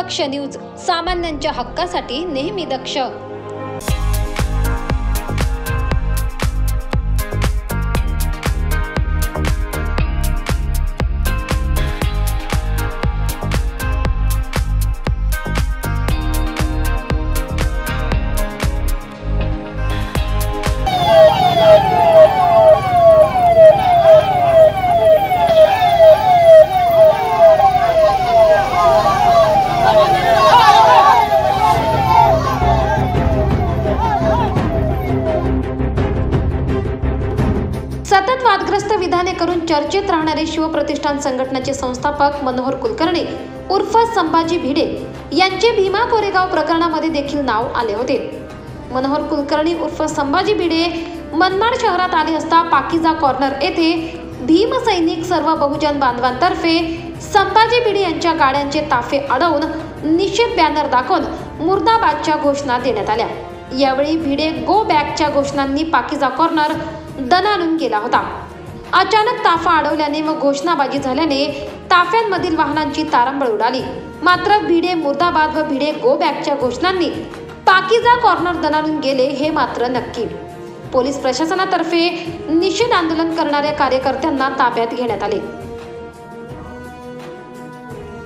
दक्ष news, सामान्यांच्या हक्कासाठी नेहमी दक्ष। सतत वादग्रस्त विधाने करून चर्चेत राहणारे शिवप्रतिष्ठान संघटनेचे संस्थापक मनोहर कुलकर्णी उर्फ संभाजी भिडे यांचे भीमा कोरेगाव प्रकरणामध्ये देखील नाव आले होते। मनोहर कुलकर्णी उर्फ संभाजी भिडे मनमाड शहरात आले असता पाकीजा कॉर्नर येथे भीम सैनिक सर्व बहुजन बांधवांतर्फे संभाजी भिडे यांच्या गाड्यांचे ताफे अडवून निषेध बॅनर दाखवून मुर्दाबादच्या घोषणा देण्यात आल्या। यावेळी भिडे गो बॅकच्या घोषणांनी पाकीजा कॉर्नर दणाणून गेला होता। अचानक ताफा अडवल्याने व घोषणाबाजी झाल्याने ताफ्यांमधील वाहनांची तारंबळ उडाली। मात्र भिडे मुर्दाबाद व भिडे गो बॅकच्या घोषणांनी पाकीजा कॉर्नर दणाणून गेले हे मात्र नक्की। पोलीस प्रशासनातर्फे निषेध आंदोलन करणाऱ्या कार्यकर्त्यांना ताब्यात घेण्यात आले।